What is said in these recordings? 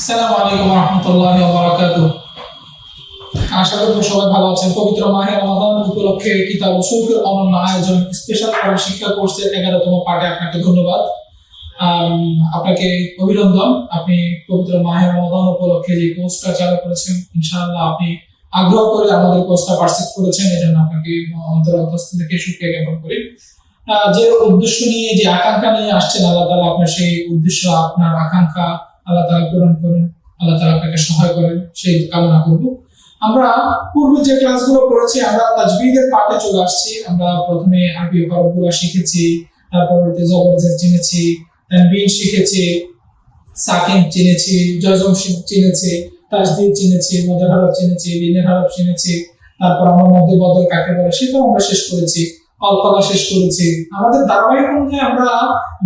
আসসালামু আলাইকুম ওয়া রাহমাতুল্লাহি ওয়া বারাকাতুহু। আশা করি সবাই ভালো আছেন। পবিত্র মাহে রমাদান উপলক্ষে কিতাব শৌকের অনন্য আয়োজন স্পেশাল কোরআন শিক্ষা কোর্সের 11তম পাঠে আপনাকে ধন্যবাদ। আপনাকে অভিনন্দন। আপনি পবিত্র মাহে রমাদান উপলক্ষে যে কোর্সটা চালু করেছেন, ইনশাআল্লাহ আপনি আগ্রহ করে আমাদের কোর্সটা পারচেজ করেছেন, এজন্য আপনাকে অন্তরস্থ থেকে শুকরিয়া জ্ঞাপন করি। যে উদ্দেশ্য নিয়ে, যে আকাঙ্ক্ষা নিয়ে আসছেন, আল্লাহ তাআলা আপনার সেই উদ্দেশ্য, আপনার আকাঙ্ক্ষা আল্লাহ তাআলা পূরণ করেন, আল্লাহ তাআলা আপনাকে সহায় করেন, সেই কামনা করব। আমরা পূর্বে যে ক্লাসগুলো করেছি, আমরা তাজবিদের পাঠে চলে আসছি। আমরা প্রথমে আরবি হরফগুলো শিখেছি, তারপর জবর জের চিনেছি, তানবিন শিখেছি, সাকিন চিনেছি, জজম চিনেছি, তাসদীদ চিনেছি, মদের হরফ চিনেছি, বিনের হরফ চিনেছি, তারপর আমরা মধ্যে বদল কাকে বলে সেটাও আমরা শেষ করেছি, কলকলা শেষ করেছি। আমাদের ধারাবাহিক অনুযায়ী আমরা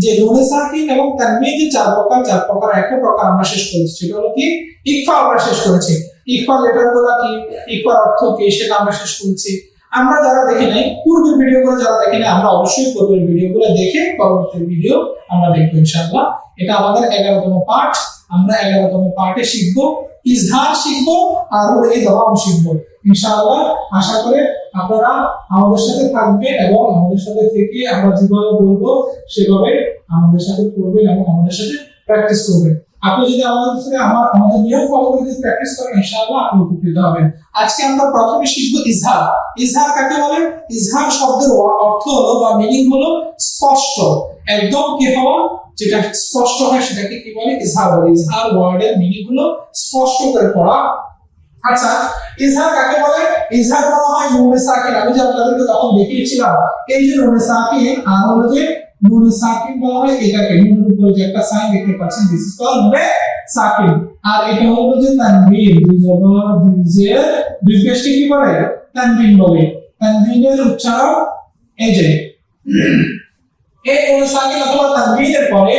যে নুনে সাকিন এবং তানবিনের চার প্রকার একটা প্রকার আমরা শেষ করেছি, সেটা হলো কি ইকফা। আমরা শেষ করেছি ইকফা, লেটার গুলা কি, ইকফার অর্থ কি, সেটা আমরা শেষ করেছি। আমরা যারা দেখি নাই, পূর্বের ভিডিওগুলো যারা দেখি নাই, আমরা অবশ্যই পূর্বের ভিডিওগুলো দেখে পরবর্তী ভিডিও আমরা দেখবো ইনশাআল্লাহ। এটা আমাদের 11তম পাঠ। আমরা 11তম পাঠে শিখবো ইজহার, শিখবো আর ইদগাম শিখবো ইনশাআল্লাহ। আশা করে আপনারা আমাদের সাথে থাকবেন এবং আমাদের সাথে থেকে আমরা যেভাবে বলবো সেভাবে আমাদের সাথে করবেন এবং আমাদের সাথে প্র্যাকটিস করবেন। আপনি যদি আমাদের সাথে আমাদের নিয়ম ফলো করে যদি প্র্যাকটিস করেন, ইনশাআল্লাহ আপনি উপকৃত হবেন। আজকে আমরা প্রথমে শিখবো ইজহার। ইজহার কাকে বলে? ইজহার শব্দের অর্থ হলো বা মিনিং হলো স্পষ্ট, একদম কি হওয়া, যেটা স্পষ্ট হয় সেটাকে কি বলে? ইজহার বলে। ইজহার ওয়ার্ডের মিনিং হলো স্পষ্ট করে পড়া। আচ্ছা, ইজহার কাকে বলে? ইজহার বলা হয় নুনে সাকিন। আমি যে আপনাদেরকে তখন দেখিয়েছিলাম, এই যে নুনে সাকিন, আর হলো যে নুনে সাকিন বলা হয় এটাকে, নুনের উপরে যে একটা সাইন দেখতে পাচ্ছেন, দিস ইজ কল্ড নুনে সাকিন। আর এটা হলো যে তানবিন, দুই জবর দুই জের দুই পেশকে কি বলে? তানবিন বলে। তানবিনের উচ্চারণ এই যে এই নুনে সাকিন অথবা তানবিনের পরে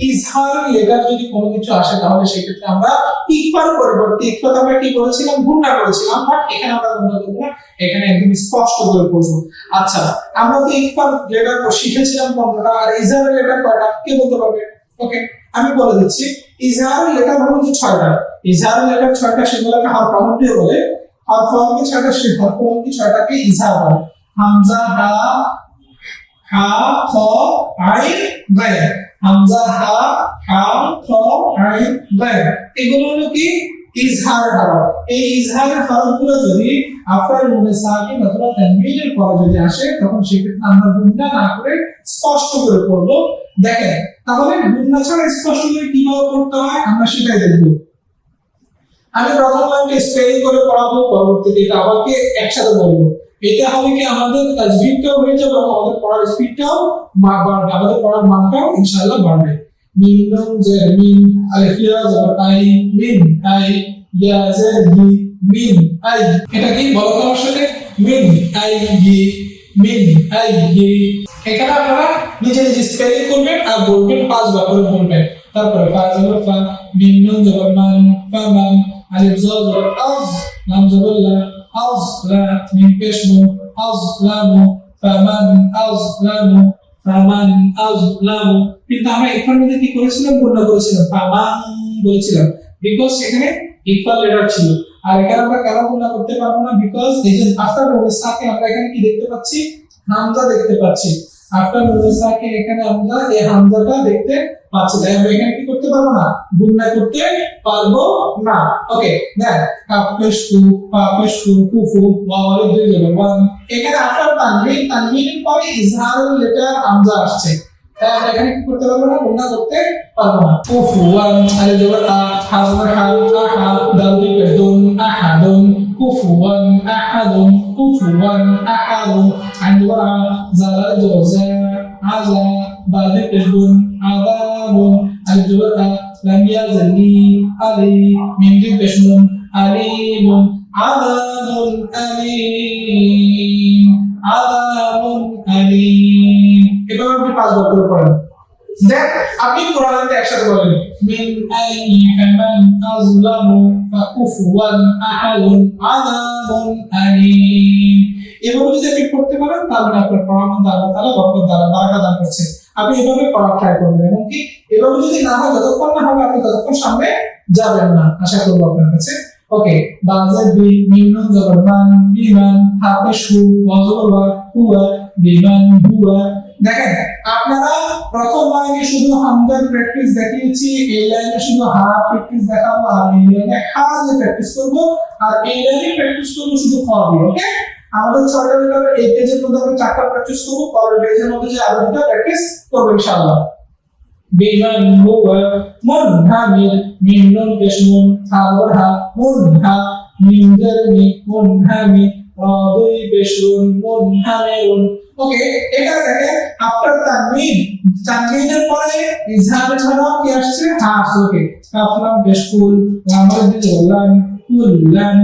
ইজহার লেটার যদি কোনো কিছু আসে, তাহলে সেই ক্ষেত্রে আমরা ইকফার পরিবর্তে, ইকফা আমরা কি করেছিলাম? গুণনা করেছিলাম, বাট এখানে আমরা গুণনা করব না, এখানে একদম স্পষ্ট করে পড়ব। আচ্ছা, আমরা তো ইকফার লেটার শিখেছিলাম 15টা, আর ইজহারের লেটার কয়টা কে বলতে পারবে? ওকে, আমি বলে দিচ্ছি। ইজহারের লেটার হলো যে 6টা। ইজহারের লেটার 6টা, সেগুলোকে হরফ দিয়ে বলে। হরফ 6টা, সেই হরফ 6টাকে ইজহার বলে। হামজা, হা, হা, খ, আইন, গায়। হামজা, হা, হা, খ, আইন, গায়, এগুলো হলো কি ইজহার হরফ। এই ইজহার হরফগুলো যদি আপনার নুনে সাকিন অথবা তানবিনের পরে যদি আসে, তখন সেক্ষেত্রে আমরা গুণনা না করে স্পষ্ট করে পড়ব। দেখেন, তাহলে গুণনা ছাড়া স্পষ্ট করে কিভাবে পড়তে হয় আমরা সেটাই দেখব। আমি প্রথম লাইনটা স্পেলিং করে পড়াবো, পরবর্তীতে এটা আবারকে একসাথে বলবো। এটা হবে কি আমাদের তাজবিদটাও হয়ে যাবে এবং আমাদের পড়ার স্পিডটাও বাড়বে, আমাদের পড়ার মানটাও ইনশাআল্লাহ বাড়বে। মিন নুন জের মিন, আলিফ ইয়া জবর আই, মিন আই, ইয়া জের মি, মিন আই। এটা কি বলো তো আমার সাথে? Mean I E, mean I E. এখানে আপনারা নিজে নিজে স্পেলিং করবেন আর বলবেন, 5 বার করে বলবেন। তারপরে ফা জবর ফা, মিন নুন জবর মান, ফা মান, আলিফ জবর আজ, লাম জবর লা, আজলা, মিম পেশ নু, আজলামু, ফামান আজলামু, ফামান আজলামু। কিন্তু আমরা এখানে মধ্যে কি করেছিলাম? গুণনা করেছিলাম, ফামান বলেছিলাম, বিকজ সেখানে ইকুয়াল লেটার ছিল। আর এখানে আমরা কেন গুণনা করতে পারবো না? বিকজ এই যে আফটার নুনে সাকিন আমরা এখানে কি দেখতে পাচ্ছি? হামজা দেখতে পাচ্ছি। আফটার নুনে সাকিন এখানে আমরা এই হামজাটা দেখতে পাচ্ছি, তাই আমরা এখানে কি করতে পারবো না? গুণনা করতে পারবো না। ওকে, দেখ কাফেশু, পাফেশু, কুফু, ওয়াওয়ালি দুই জবর ওয়ান। এখানে আফটার তানবিন, তানবিনের পরে ইজহারুল লেটার হামজা আসছে, তাই আমরা এখানে কি করতে পারবো না? গুণনা করতে পারবো না। কুফু ওয়ান, আলিফ জবর আ, হা জবর হা, আহা, দাল দুই পেশ দুন, আহাদুন, কুফুয়ান আহাদুন, কুফুয়ান আহাদুন। আইন জবর আ, জালাল জবর জা, আযা, বা দুই পেশ বুন, আযাবুন, আলিফ জবর আ, লাম ইয়াজাল লি, আলি, মিম দুই পেশ নুন, আলিমুন, আযাবুন আলীম, আযাবুন আলীম। এভাবে আপনি 5 বার করে পড়েন। দেখ, আপনি কোরআনটা একসাথে বলেন, মিন আইয়ি ফামান আযলামু, ফাকুফুয়ান আহাদুন, আযাবুন আলীম। এভাবে যদি আপনি পড়তে পারেন, তাহলে আপনার পড়ার মধ্যে আল্লাহ তাআলা বরকত দান, বারাকা দান করছে। আপনি এভাবে পড়া ট্রাই করবেন, এবং কি এভাবে যদি না হয়, যতক্ষণ না হবে আপনি ততক্ষণ সামনে যাবেন না, আশা করবো আপনার কাছে। ওকে, বাজেট বি মিনুন জবরমান বিমান হাতে সু ওয়াজবা হুয়া বিমান হুয়া। দেখেন আপনারা প্রথম লাইনে শুধু হামজার প্র্যাকটিস দেখিয়েছি, এই লাইনে শুধু হা প্র্যাকটিস দেখাবো, আর এই লাইনে হা যে প্র্যাকটিস করব, আর এই লাইনে প্র্যাকটিস করব শুধু খ দিয়ে। ওকে, আমাদের 6টা লেটার এই পেজের মধ্যে আমরা 4টা প্র্যাকটিস করব, পরের পেজের মধ্যে যে আরো 2টা প্র্যাকটিস করব ইনশাআল্লাহ। বিমান হুয়া মুনহামির মিনুন পেশমুন হাওয়া মুনহা মিনজার মি মুনহামি রাদুই পেশুন মুনহামিরুন। ওকে, এখানে দেখেন আফটার তানবিন, তানবিনের পরে ইজহার ছাড়াও কি আসছে? হা আসছে। ওকে, কাফলাম পেশকুল লামার দিকে লাম কুল্লান,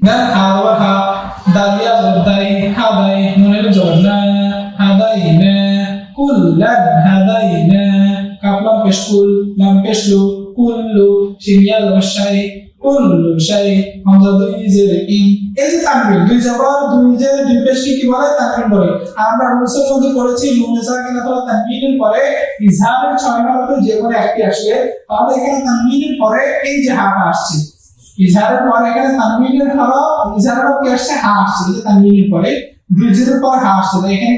দেন হাওয়া হা দালিয়া দাই হাদাই নুনের জবনা হাদাইনা কুল্লান হাদাইনা, কাফলাম পেশকুল লাম পেশলু কুল্লু শিনিয়া লশাই কুল্লু শাই, হামজা দুই জের ইন। এই যে তানবিন, দুই জবর দুই জের দুই পেশকে কি বলে? তানবিন বলে। আমরা রুলসের মধ্যে পড়েছি নুনে সাকিন অথবা তানবিনের পরে ইজহারের 6 হরফে যে কোনো একটি আসলে, তাহলে এখানে তানবিনের পরে এই যে হা আসছে, ইজহারের পরে এখানে তানবিনের হরফ, ইজহারের হরফ কি আসছে? হা আসছে। এই যে তানবিনের পরে দুই জের পর হা আসছে, এখানে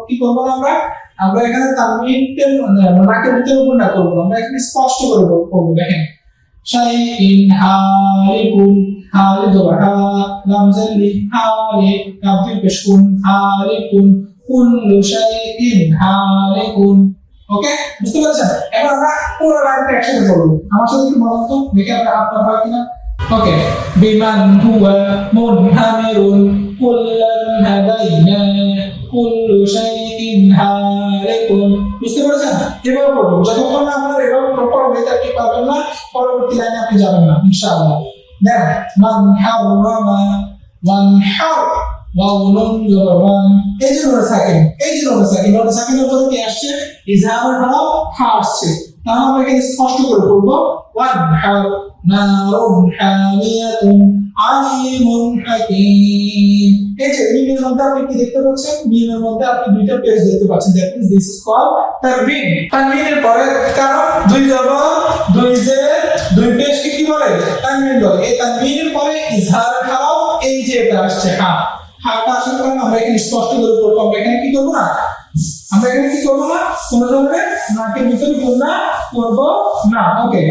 কি করব আমরা? আমরা এখানে তানবিনকে নাকের ভিতরে গুণা করব না, আমরা এখানে স্পষ্ট করে করব। দেখেন শাইইন হারিকুন, হারি জবহা লাম জালি হারি কাফি পেশকুন হারিকুন কুল্লু শাইইন হারিকুন। ওকে, বুঝতে পারছেন? এবার আমরা পুরো লাইনটা একসাথে করব, আমার সাথে কি বলুন তো, দেখে আমরা আপনার হয় কিনা। ওকে, বিমান হুয়া মুনহামিরুন কুল্লান হাদাইনা কুল্লু শাইইন হারিকুন। বুঝতে পারছেন? এভাবে পড়বো, যতক্ষণ না আপনার এভাবে প্রপার ওয়েতে আপনি পারবেন না, পরবর্তী লাইনে আপনি যাবেন না ইনশাআল্লাহ। দেখ মান হাওরামা ওয়ান হাও ওয়াউনুন জবরান, এই যে নোট সাকিন, এই যে নোট সাকিন, নোট সাকিনের পরে কি আসছে? ইজহারের হরফ হা আসছে। তাহলে আমরা এখানে স্পষ্ট করে পড়বো ওয়ান হাও নারুন হামিয়াতুন আলিমুন হাকিম। এই যে মিমের মধ্যে আপনি কি দেখতে পাচ্ছেন? মিমের মধ্যে আপনি দুইটা পেজ দেখতে পাচ্ছেন, that means this is called তানবিন। তানবিনের পরে কারণ দুই জবর দুই জের দুই পেশকে কি বলে? তানবিন বলে। এই তানবিনের পরে ইজহারের হরফ এই যে এটা আসছে হা, হাটা আসার কারণে আমরা এখানে স্পষ্ট করে পড়বো। আমরা এখানে কি করবো না, আমরা এখানে কি করবো না, কোনো ধরনের নাকের ভিতরে গুণা করবো না। ওকে,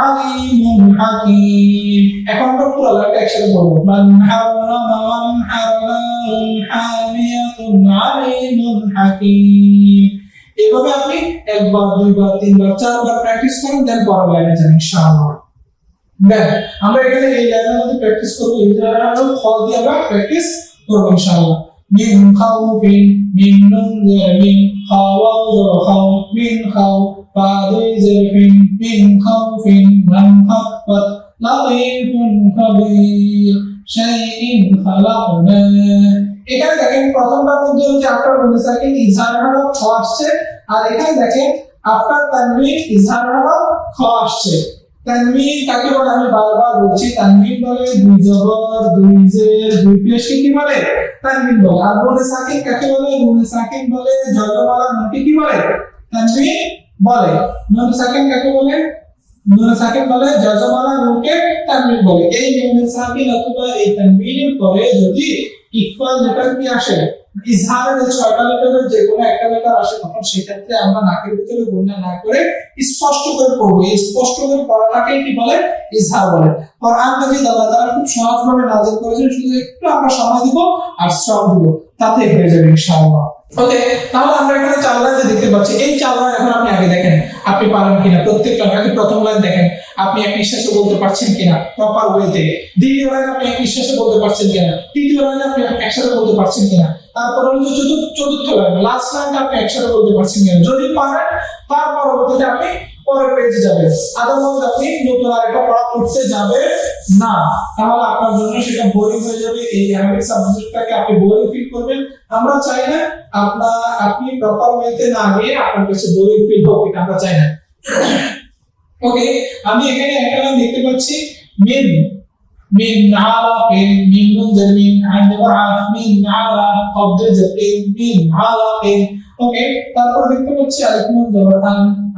আলিমুন হাকিম। এখন আমরা পুরো লাইনটা একসাথে বলবো, মান হাওরামা ওয়ান হারারুন হামিয়াতুন আলিমুন হাকিম। এভাবে আপনি একবার দুইবার তিনবার চারবার প্র্যাকটিস করুন, দেন পরের লাইনে যান ইনশাআল্লাহ। দেন আমরা এখানে এই লাইনের মধ্যে প্র্যাকটিস করব, ইজহার আর খ দিয়ে আমরা প্র্যাকটিস করব ইনশাআল্লাহ। মিন খাউফিন মিন নুনজামিন খাওয়াও খাও মিন খাও ফাদুই জারফিন মিন খাউফিন মান খাফফাত লাতিফুন খাবীর শাইইন খালাকনা। এখানে দেখেন প্রথমটার মধ্যে হচ্ছে আফটার নুন সাকিন ইজহার হরফ খ আসছে, আর এখানে দেখেন আফটার তানবিন ইজহার হরফ খ আসছে। তানবিন কাকে বলে? আমি বারবার বলছি, তানবিন বলে দুই জবর দুই জের দুই পেশকে কি বলে? তানবিন বলে। আর নুন সাকিন কাকে বলে? নুন সাকিন বলে জজমালা নুনকে কি বলে? তানবিন বলে। নুন সাকিন কাকে বলে? নুন সাকিন বলে জজমালা নুনকে তানবিন বলে। এই নুন সাকিন অথবা এই তানবিনের পরে যদি ইকফাল লেটার কি আসে, ইজহারের 6টা লেটারের যে কোনো একটা লেটার আসে, তখন সেই ক্ষেত্রে আমরা নাকের ভিতরে গুণনা না করে স্পষ্ট করে পড়বো। এই স্পষ্ট করে পড়াটাকে কি বলে? ইজহার বলে। কোরআন মাজিদ আল্লাহ তাআলা খুব সহজভাবে নাযিল করেছেন, শুধু একটু আমরা সময় দিব আর শ্রম দিব, তাতে হয়ে যাবে ইনশাআল্লাহ। ওকে, তাহলে আমরা এখানে 4 লাইন দেখতে পাচ্ছি। এই 4 লাইন এখন আপনি আগে দেখেন আপনি পারেন কিনা। প্রত্যেকটা আগে প্রথম লাইন দেখেন আপনি এক নিঃশ্বাসে বলতে পারছেন কিনা প্রপার ওয়েতে। দ্বিতীয় লাইন আপনি এক নিঃশ্বাসে বলতে পারছেন কিনা। তৃতীয় লাইন আপনি একসাথে বলতে পারছেন কিনা। তারপর হলো চতুর্থ লাইন, লাস্ট লাইনটা আপনি একসাথে বলতে পারছেন কিনা। যদি পারেন তার পরবর্তীতে আপনি পরের পেজে যাবেন, আদারওয়াইজ আপনি নতুন আরেকটা পড়া করতে যাবেন না, তাহলে আপনার জন্য সেটা বোরিং হয়ে যাবে। এই অ্যারাবিক সাবজেক্টটাকে আপনি বোরিং ফিল করবেন। আমরা চাই না আপনি প্রপার ওয়েতে না গিয়ে আপনার কাছে বোরিং ফিল হোক, এটা আমরা চাই না। ওকে, আমি এখানে একটা লাইন দেখতে পাচ্ছি মিন min alaqin, min nun zer min, ain zer a, min ala, qaf zer min alaqin. ওকে, তারপর দেখতে পাচ্ছি আলিফ নুন zer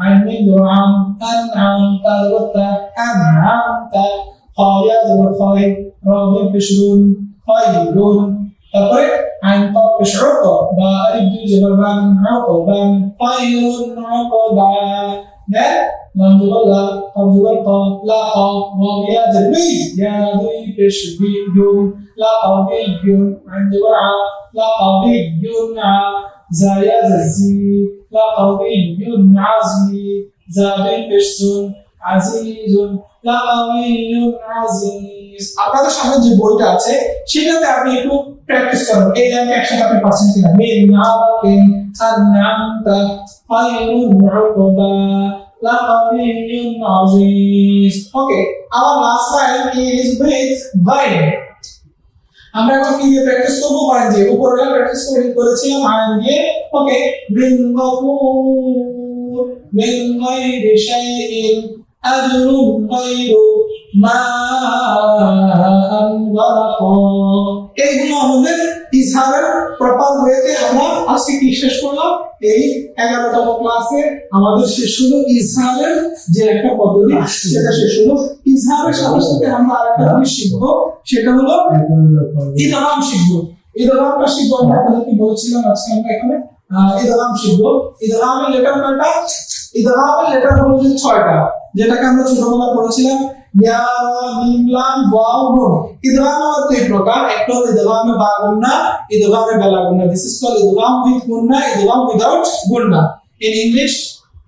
ain min zer an'am, ta zer ta, an'amta, kha ya zer khay, ra mim bishrun, khayrun. তারপরে আইন কফ পেশ উক, বা আলিফ দুই zer ban, uqban, khayrun uqba. দেন লাম জবর লা, কফ জবর ক, লা ক, ওয়াও ইয়া zer wi, ya দুই পেশ বি yun, la qawiyyun, আইন জবর আ, la qawiyyun আ, za ya zer zi, la qawiyyun azi, za দুই পেশ সুন, azizun, la qawiyyun aziz। আপনাদের সামনে যে বইটা আছে সেটাতে আপনি একটু প্র্যাকটিস করুন, এই লাইনটা একসাথে আপনি পাচ্ছেন কিনা। মিন নাওয়াকিন আন'আমতা Khairun Uqba la qawiyyun aziz। Okay, our last line is with by। আমরা এখন কি দিয়ে প্র্যাকটিস করব? মানে যে উপরে প্র্যাকটিস করেছিলাম আইন দিয়ে। ওকে, বিন গফুর মিন গায়রি শাইইন আজরুন গায়রু মা আনওয়ালাক। এইগুলো আমাদের ইজহারের প্রপার ওয়েতে আমরা আজকে কি শেষ করলাম? এই 11তম ক্লাসে আমাদের শেষ হলো ইজহারের যে একটা পদ্ধতি, সেটা শেষ হলো। ইজহারের সাথে সাথে আমরা আরেকটা জিনিস শিখবো, সেটা হলো ইদগাম শিখবো। ইদগামটা শিখবো আমরা কি বলেছিলাম আজকে আমরা এখানে ইদগাম শিখবো। ইদগামের লেটার কয়টা? ইদগামের লেটার হলো যে 6টা, যেটাকে আমরা ছোটবেলা পড়েছিলাম ইয়া মিম লাম ওয়াও নুন। ইদগাম হলো দুই প্রকার, একটা হলো ইদগামে বা গুন্না, ইদগামে বেলা গুন্না। দিস ইজ কল্ড ইদগাম উইথ গুন্না, ইদগাম উইদাউট গুন্না। ইন ইংলিশ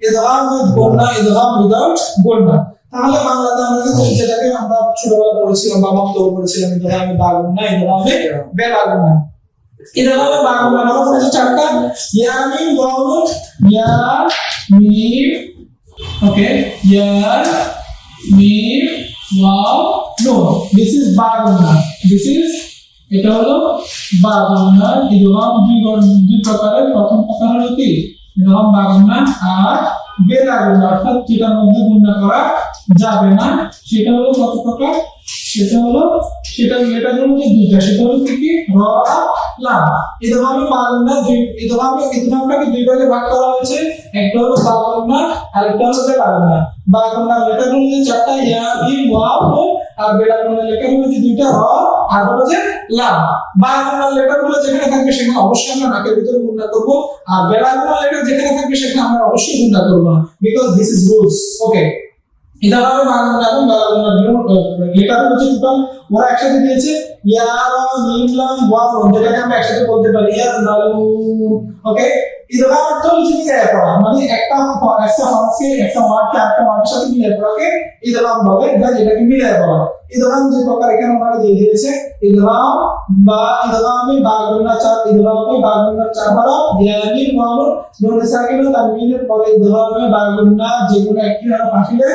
ইদগাম উইথ গুন্না, ইদগাম উইদাউট গুন্না। তাহলে বাংলাতে আমরা যেটাকে আমরা ছোটবেলা পড়েছিলাম বা মন্তব্য করেছিলাম ইদগামে বা গুন্না, ইদগামে বেলা গুন্না। ইদগামে বা গুন্না নাম হচ্ছে 4টা, ইয়া মিম ওয়াও নুন, ইয়া মিম, ওকে, ইয়া মিম ওয়াও নুন। দিস ইজ বা গুন্না, দিস ইজ, এটা হলো বা গুন্না। ইদগাম দুই প্রকারের। প্রথম প্রকার হলো কি ইদগাম বা গুন্না, আর বেলা গুন্না, অর্থাৎ যেটার মধ্যে গুন্না করা যাবে না। সেটা হলো কত প্রকার? সেটা হলো লেটার হলো যে দুইটা, সেটা হলো কি র আর লাম। ইদগামে বা গুন্না ইদগামটাকে দুই ভাগে ভাগ করা হয়েছে, একটা হলো বা গুন্না আর একটা হলো বেলা গুন্না। বা গুন্না লেটার হলো যে 4টা, ইয়া মিম ওয়াও নুন, আর বেলা গুন্না লেটার হলো যে দুইটা, র আর হলো যে লাম। বা গুন্না লেটার হলো যেখানে থাকবে সেখানে অবশ্যই আমরা নাকের ভিতরে গুন্না করব, আর বেলা গুন্না লেটার যেখানে থাকবে সেখানে আমরা অবশ্যই গুন্না করব না, বিকজ দিস ইজ রুলস। ওকে, ইদগামে বা গুন্না এবং বেলা গুন্না লেটার হচ্ছে টোটাল ওরা একসাথে দিয়েছে ইয়া মিম লাম ওয়াও নুন, যেটাকে আমরা একসাথে বলতে পারি ইয়া নালু। ওকে, ইদগাম অর্থ হচ্ছে মিলিয়ে পড়া, মানে একটা হরফকে একটা ওয়ার্ডকে আরেকটা ওয়ার্ডের সাথে মিলিয়ে পড়াকে ইদগাম বলে, যেটাকে মিলিয়ে পড়া। ইদগাম দুই প্রকার এখানে ওনারা দিয়ে দিয়েছে, ইদগাম বা ইদগামে বা গুন্না 4, ইদগামে বা গুন্না 4 হরফ, ইয়া মিম ওয়াও নুন, নুন সাকিন ও তানবিনের পরে ইদগামে বা গুন্না যেগুলো একটি হরফ আসলে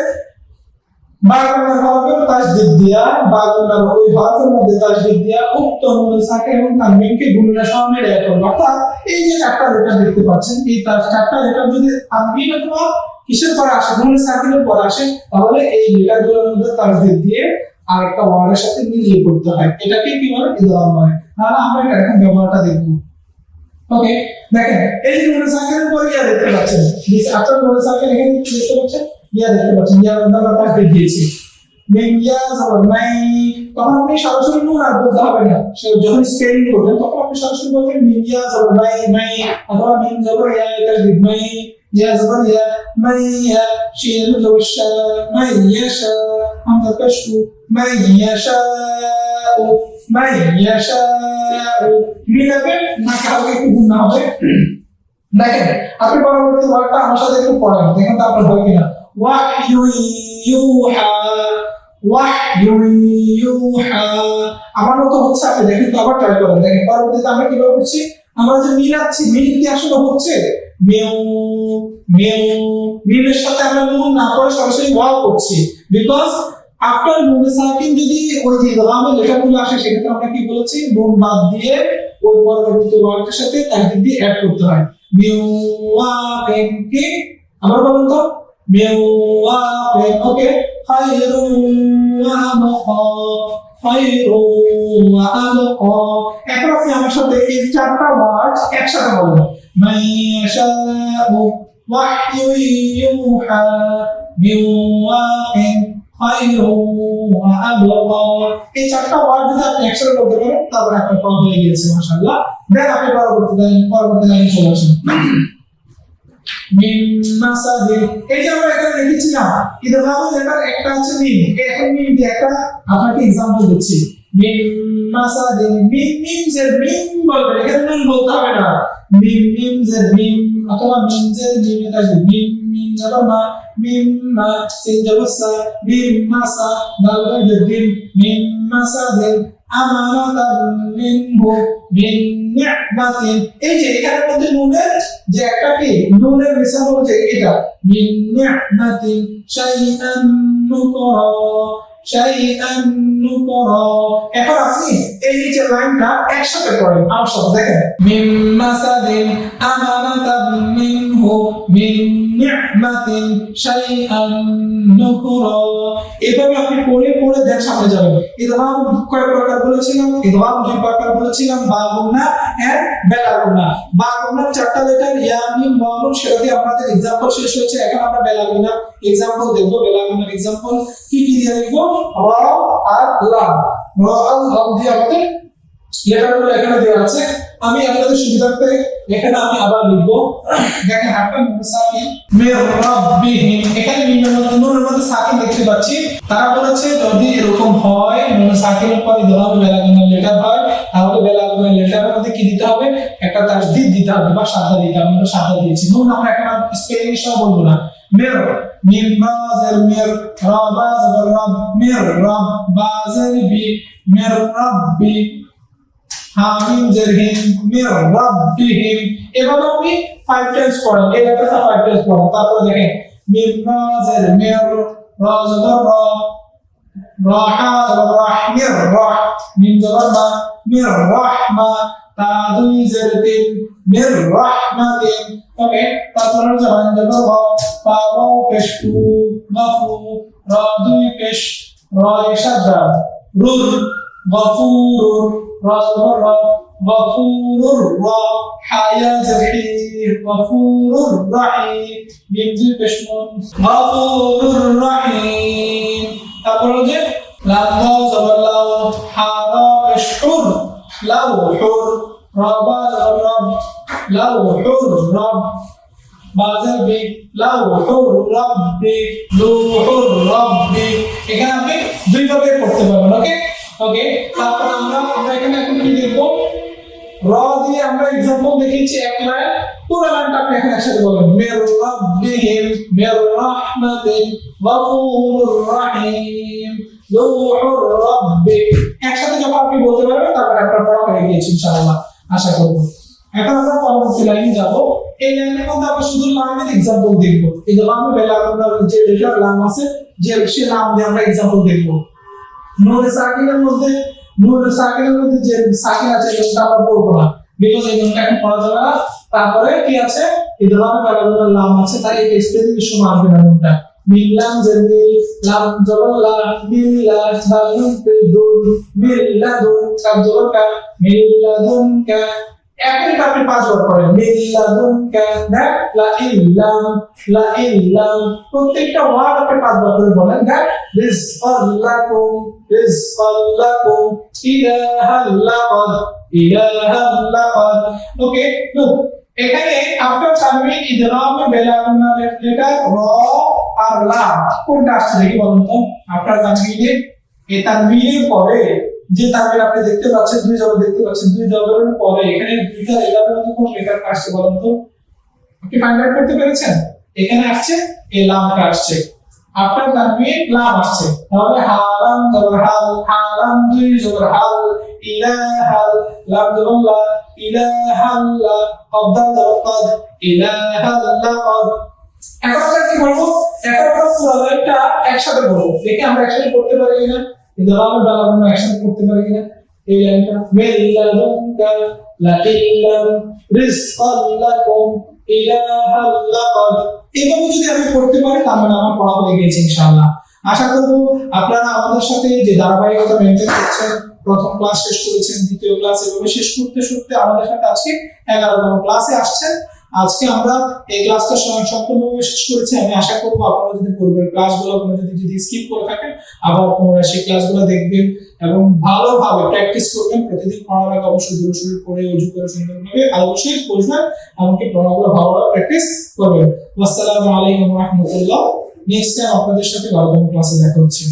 বা গুন্নার হরফের তাসদীদ দিয়া, বা গুন্নার ওই হরফের মধ্যে তাসদীদ দিয়া উক্ত নুন সাকিন এবং তানবিনকে গুন্না সহ মিলিয়ে পড়া। অর্থাৎ এই যে 4টা লেটার দেখতে পাচ্ছেন, এই 4টা লেটার যদি তানবিন অথবা কিসের পরে আসে, নুন সাকিনের পরে আসে, তাহলে এই লেটারগুলোর মধ্যে তাসদীদ দিয়ে আরেকটা ওয়ার্ডের সাথে মিলিয়ে পড়তে হয়। এটাকে কি বলে? ইদগাম বলে। তাহলে আমরা এটা এখন ব্যবহারটা দেখব। ওকে, দেখেন এই যে নুন সাকিনের পরে ইয়া দেখতে পাচ্ছেন, দিস আফটার নুন সাকিন এখানে কি দেখতে পাচ্ছেন? ইয়া দেখতে পাচ্ছেন, ইয়া আমরা তাসদীদ দিয়েছি। মিম ইয়া জবর মাই, তখন আপনি সরাসরি নুন আর বলতে হবে না, যখন স্পেলিং করবেন তখন আপনি সরাসরি বলবেন মিম ইয়া জবর মাই মাই, অথবা মিম জবর ইয়া তাসদীদ মাই, ইয়া জবর ইয়া মাই ইয়া, শিন জবর শা মাই ইয়াশা, হামজা পেশু মাই ইয়াশা ও মাই ইয়াশা। মিলাবে না, কাউকে একটু গুণা হবে। দেখেন আপনি পরবর্তী ওয়ার্ডটা আমার সাথে একটু পড়েন, দেখেন তো আপনার হয় কিনা। ওয়াহয়ু ইউহা, ওয়াহয়ু ইউহা, আমার মতো হচ্ছে, আপনি দেখেন তো, আবার ট্রাই করেন। দেখেন পরবর্তীতে আমরা কিভাবে করছি, আমরা যে মিলাচ্ছি, মিল কি আসলে হচ্ছে মেউ মেউ, মিমের সাথে আমরা নুন না করে সরাসরি ওয়াও করছি, বিকজ আফটার নুন সাকিন যদি ওই যে ইদগামের লেটারগুলো আসে, সেক্ষেত্রে আমরা কি বলেছি, নুন বাদ দিয়ে ওই পরবর্তী ওয়ার্ডের সাথে তাসদীদ দিয়ে অ্যাড করতে হয়। মিওয়াকিন, কি আবার বলুন তো, মিওয়াকিন। ওকে, খায়রুন ওয়া আবকা, খায়রু ওয়া আবকা। এখন আপনি আমার সাথে এই চারটা ওয়ার্ড একসাথে বলুন। মাইয়াশাউ ওয়াহয়ুহা মিন ওয়াকিন খায়রু ওয়া আবকা। এই চারটা ওয়ার্ড যদি আপনি একসাথে বলতে পারেন তারপরে আপনি পড়া হয়ে গিয়েছে মাশাআল্লাহ। দেন আপনি পরবর্তী লাইনে চলে আসেন। মিন মাসাদিন, এই যে আমরা এখানে লিখেছিলাম ইদগাম লেটার একটা আছে মিম, এখন মিম দিয়ে একটা আপনাকে एग्जांपल দিচ্ছি। মিন মাসাদিন, মিম জের মিম বলবেন, এখানে নুন বলতে হবে না। মিম জের মিম অথবা মিম জের মিম, এটা মিম জবর মা, মিম মা সিন জবর সা, মিম মাসা দাল জের দিন, মিম মাসাদিন আমানাতান মিনহু মিন নি'মাতিন। এই যে এখানের মধ্যে নুনের যে একটা কি নুনের মিশ্রণ হচ্ছে এটা, মিন নি'মাতিন শাইআন নুকরা, শাইআন নুকরা। এখন আপনি এই নিচের লাইনটা একসাথে পড়েন আমার সাথে, দেখেন মিন মাসাদিন আমানাতান মিনহু মিন নি'মাতিন শাইআন নুকরা। এভাবে আপনি পড়ে পড়ে দেন সামনে যাবেন। ইদগাম কয় প্রকার বলেছিলাম? ইদগাম দুই প্রকার বলেছিলাম, বা গুণা এন্ড বেলা গুণা। বা গুণার চারটা লেটার ইয়া মিম ওয়া সেটা দিয়ে আমাদের एग्जांपल শেষ হয়েছে। এখন আমরা বেলা গুণা एग्जांपल দেখব। বেলা গুণার एग्जांपल কি কি দিয়ে দেখব? র আর লাম। র আর লাম দিয়ে আমাদের লেটারগুলো এখানে দেওয়া আছে। আমি আপনাদের সুবিধার্থে এখানে আমি আবার লিখব। দেখেন হারফে সাকিন মির রাব্বিহিম, এখানে নুনের মধ্যে সাকিন দেখতে পাচ্ছি। তারা বলেছে যদি এরকম হয় নুন সাকিনের পর ইদগাম বেলা গুণার লেটার হয় তাহলে বেলা গুণার লেটারের মধ্যে কি দিতে হবে? একটা তাসদীদ দিতে হবে বা সাদা দিতে হবে। আমরা সাদা দিয়েছি। নুন আমরা এখন স্পেলিং সহ বলবো না। মির মিম বাজের মির, রা বাজের রাব, মির রাব বাজের বি, মির রাব্বি, হামিম জের হিম, মির রাব্বিহিম। এভাবে আপনি 5 টাইমস পড়েন, এই লেটারটা 5 টাইমস পড়েন। তারপর দেখেন মিম বাজের মির, রা জবর রা, রাহা জবর রাহ, মির রাহ, মিম জবর মা, মির রাহমা, তা দুই জের তিন, মির রাহমাতিন। ওকে, তারপর জবান জবর ওয়া, পা ওয়াও পেশ ফু, গাফু, রা দুই পেশ, রা শাদা, রুর, গাফুরুর, রা জবর রা, গাফুরুর রা, হায়া জবহি, গাফুরুর রাহিম, মিম দুই পেশ নুন, গাফুরুর রাহিম। তারপর যে লাম ওয়াও জবর লাও, হা রা পেশ হুর, লাউহুর, রা বা জবর রাব, লাউহুর রাব, বাজের বি, লাউহুর রাব্বি, লুহুর রাব্বি। এখানে আপনি দুই ভাবে পড়তে পারবেন। ওকে ওকে, তারপর আমরা এখানে এখন কি লিখব? র দিয়ে আমরা एग्जांपल দেখিয়েছি এক লাইন, পুরো লাইনটা আপনি এখানে একসাথে বলবেন। মির রাব্বিহিম, মির রাহমাতিন, গাফুরুর রাহিম, লুহুর রাব্বি। একসাথে যখন আপনি বলতে পারবেন তারপর আপনার পড়া হয়ে গিয়েছে ইনশাআল্লাহ, আশা করব। এখন আমরা পরবর্তী লাইনে যাব। এই লাইনের মধ্যে আমরা শুধু লামের एग्जांपल দেখব। এই যে লামে বেলা গুণার যে লেটার লাম আছে যে সে নাম দিয়ে আমরা एग्जांपल দেখব। নুন সাকিনের মধ্যে যে সাকিন আছে সেটা আমরা পড়বো না, বিকজ এই নুনটা এখন পড়া যাবে না। তারপরে কি আছে? ইদগামে বেলা গুণার লাম আছে, তাই এই স্পেলিং এর সময় আসবে না নুনটা। মিম লাম জের মিল, লাম জবর লা, মিল্লা দালুন দুন, মিল্লাদুন, কাফ জবর কা, মিল্লাদুনকা। এখন আপনি 5 বার পড়েন। মিল্লাদুনকা, দেখ লা ইল্লাম, প্রত্যেকটা ওয়ার্ড আপনি 5 বার করে বলেন। দেখ রিজকাল্লাকুম, রিজকাল্লাকুম, ইলাহাল্লাকাদ, ইলাহাল্লাকাদ। ওকে, লুক এখানে আফটার তানবিন ইদগাম বেলা গুণার লেটার র আর লাম কোনটা আসছে দেখি বলুন তো। আফটার তানবিনে এই তানবিনের পরে যে তানবিন আপনি দেখতে পাচ্ছেন, দুই জবর দেখতে পাচ্ছেন, দুই জবরের পরে এখানে দুইটা লেটারের মধ্যে কোন লেটার আসছে বলুন তো। আপনি ফাইন্ড আউট করতে পেরেছেন? এখানে আসছে এই লামটা আসছে, আফটার তানবিন লাম আসছে। তাহলে হালাম জবর হাল, হালাম দুই জবর হাল, ইলাহাল, লাম জবর লা, ইলাহাল্লা, কদদাল জবর কদ, ইলাহাল্লাকাদ। এখন আমরা কি করব? এখন আমরা পুরো লাইনটা একসাথে বলবো। দেখি আমরা একসাথে পড়তে পারি কিনা, ইদগাম বেলা গুণা একসাথে পড়তে পারি কিনা। এই লাইনটা মিল্লাদুনকা লা ইল্লাম, রিজকাল্লাকুম, ইলাহাল্লাকাদ। এভাবে যদি আমি পড়তে পারি তাহলে আমার পড়া হয়ে গেছে ইনশাআল্লাহ। আশা করব আপনারা আমাদের সাথে যে ধারাবাহিকতা মেনটেন করছেন, প্রথম ক্লাস শেষ করেছেন, দ্বিতীয় ক্লাস এভাবে শেষ করতে করতে আমাদের সাথে আজকে 11তম ক্লাসে আসছেন। আজকে আমরা এই ক্লাসটা সম্পূর্ণভাবে শেষ করেছি। আমি আশা করব আপনারা যদি পূর্বের ক্লাসগুলো যদি স্কিপ করে থাকেন, আবার পুনরায় সেই ক্লাসগুলো দেখবেন এবং ভালোভাবে প্র্যাকটিস করবেন। প্রতিদিন পড়ার আগে অবশ্যই দুরূদ পড়ে ওযু করে সুন্দরভাবে অবশ্যই বসবেন, এমনকি পড়াগুলো ভালোভাবে প্র্যাকটিস করবেন। আসসালামু আলাইকুম ওয়া রাহমাতুল্লাহ। নেক্সট টাইম আপনাদের সাথে 12তম ক্লাসে দেখা হচ্ছে।